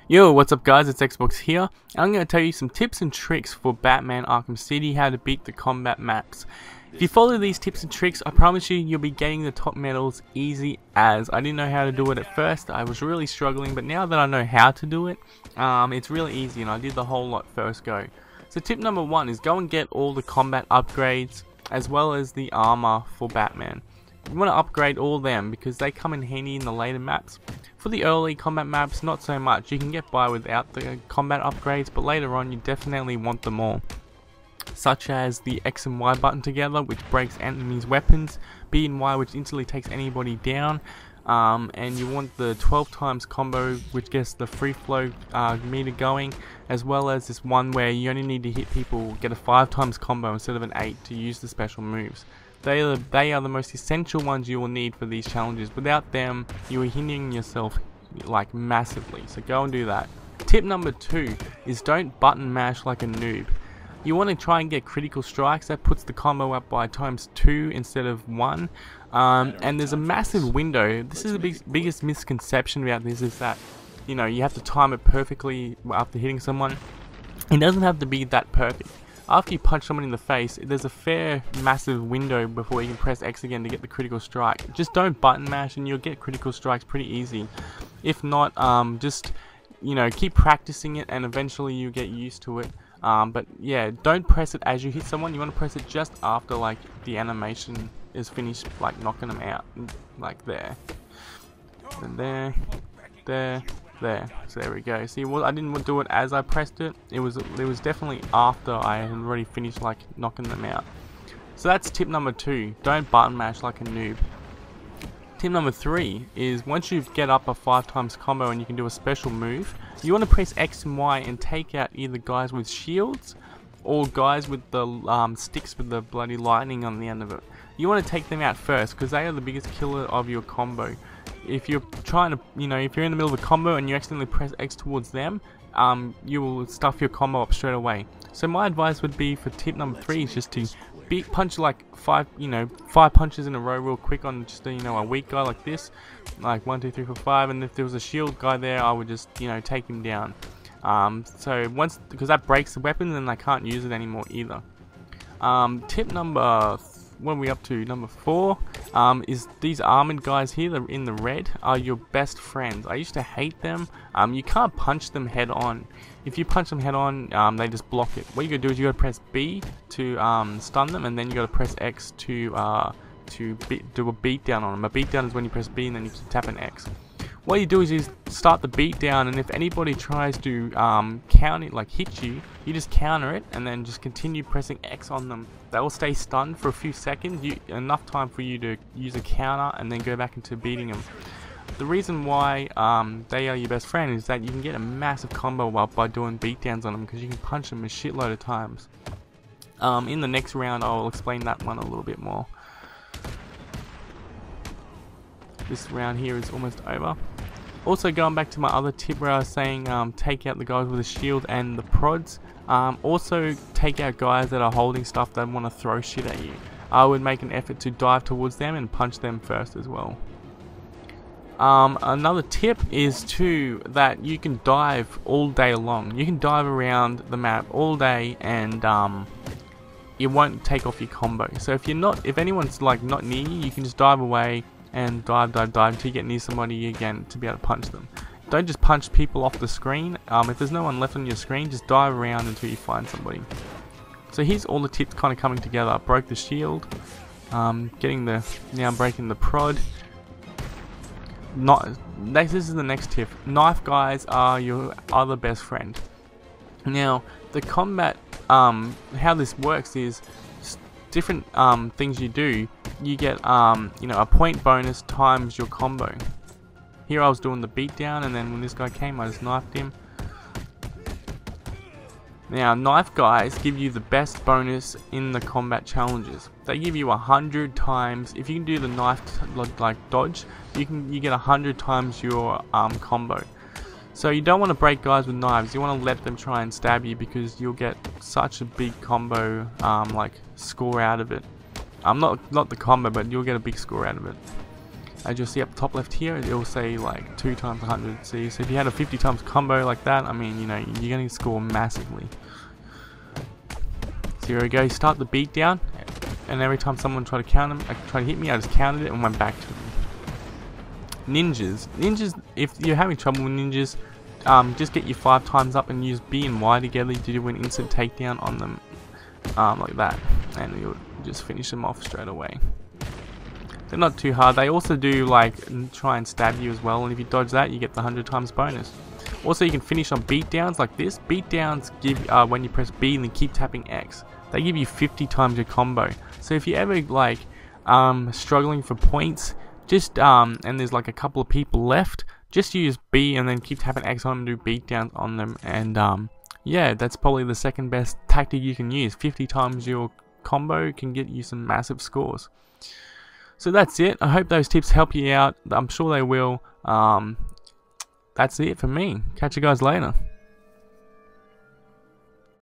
Yo, what's up guys, it's Xbox here, and I'm going to tell you some tips and tricks for Batman Arkham City, how to beat the combat maps. If you follow these tips and tricks, I promise you, you'll be getting the top medals easy as. I didn't know how to do it at first, I was really struggling, but now that I know how to do it, it's really easy and I did the whole lot first go. So tip number 1 is go and get all the combat upgrades, as well as the armor for Batman. You want to upgrade all of them because they come in handy in the later maps. For the early combat maps, not so much. You can get by without the combat upgrades, but later on you definitely want them all. Such as the X and Y button together, which breaks enemies' weapons, B and Y, which instantly takes anybody down, and you want the 12 times combo, which gets the free flow meter going, as well as this one where you only need to hit people, get a 5 times combo instead of an 8 to use the special moves. They are the most essential ones you will need for these challenges. Without them, you are hindering yourself like massively, so go and do that. Tip number 2 is don't button mash like a noob. You want to try and get critical strikes. That puts the combo up by ×2 instead of 1, and there's a massive window. This is the biggest misconception about this, is that you have to time it perfectly after hitting someone. It doesn't have to be that perfect. After you punch someone in the face, there's a fair massive window before you can press X again to get the critical strike. Just don't button mash and you'll get critical strikes pretty easy. If not, just keep practicing it and eventually you get used to it. But yeah, don't press it as you hit someone. You want to press it just after like the animation is finished, like knocking them out, like there, and there. So there we go. See, well, I didn't do it as I pressed it. It was definitely after I had already finished like knocking them out. So that's tip number 2. Don't button mash like a noob. Tip number 3 is once you get up a 5 times combo and you can do a special move, you want to press X and Y and take out either guys with shields or guys with the sticks with the bloody lightning on the end of it. You want to take them out first because they are the biggest killer of your combo. If you're trying to, if you're in the middle of a combo and you accidentally press X towards them, you will stuff your combo up straight away. So my advice would be for tip number 3 is just to punch like 5 punches in a row real quick on just a weak guy like this, like 1, 2, 3, 4, 5, and if there was a shield guy there, I would just take him down. So because that breaks the weapon, then they can't use it anymore either. Tip number what are we up to? Number 4 is these armored guys here in the red are your best friends. I used to hate them. You can't punch them head on. If you punch them head on, they just block it. What you gotta do is you gotta press B to stun them, and then you gotta press X to do a beatdown on them. A beatdown is when you press B and then you tap an X. What you do is you start the beatdown, and if anybody tries to counter it, like hit you, you just counter it and then just continue pressing X on them. They will stay stunned for a few seconds, enough time for you to use a counter and then go back into beating them. The reason why they are your best friend is that you can get a massive combo up by doing beatdowns on them because you can punch them a shitload of times. In the next round I will explain that one a little bit more. This round here is almost over. Also, going back to my other tip where I was saying take out the guys with a shield and the prods. Also take out guys that are holding stuff that want to throw shit at you. I would make an effort to dive towards them and punch them first as well. Another tip is that you can dive all day long. You can dive around the map all day and it won't take off your combo. So if anyone's like not near you, you can just dive away and dive until you get near somebody again to be able to punch them. Don't just punch people off the screen. If there's no one left on your screen, just dive around until you find somebody. So here's all the tips kind of coming together. I broke the shield, now I'm breaking the prod. This is the next tip. Knife guys are your other best friend. Now the combat, how this works is different things you do. You get a point bonus times your combo. Here I was doing the beatdown, and then when this guy came, I just knifed him. Now, knife guys give you the best bonus in the combat challenges. They give you 100 times. If you can do the knife like dodge, you get 100 times your combo. So you don't want to break guys with knives. You want to let them try and stab you because you'll get such a big combo like score out of it. Not the combo, but you'll get a big score out of it. As you'll see up the top left here, it will say like 2 times 100. So if you had a 50 times combo like that, I mean, you know, you're going to score massively. So here we go, you start the beat down, and every time someone tried to hit me, I just counted it and went back to them. Ninjas, if you're having trouble with ninjas, just get your 5 times up and use B and Y together to do an instant takedown on them, like that, and you'll just finish them off straight away. They're not too hard. They also do like try and stab you as well, and if you dodge that, you get the 100 times bonus. Also, you can finish on beatdowns like this. Beatdowns give when you press B and then keep tapping X, they give you 50 times your combo. So if you're ever like struggling for points, just and there's like a couple of people left, just use B and then keep tapping X on them and do beatdowns on them, and yeah, that's probably the second best tactic you can use. 50 times your combo can get you some massive scores. So that's it. I hope those tips help you out. I'm sure they will. That's it for me. Catch you guys later.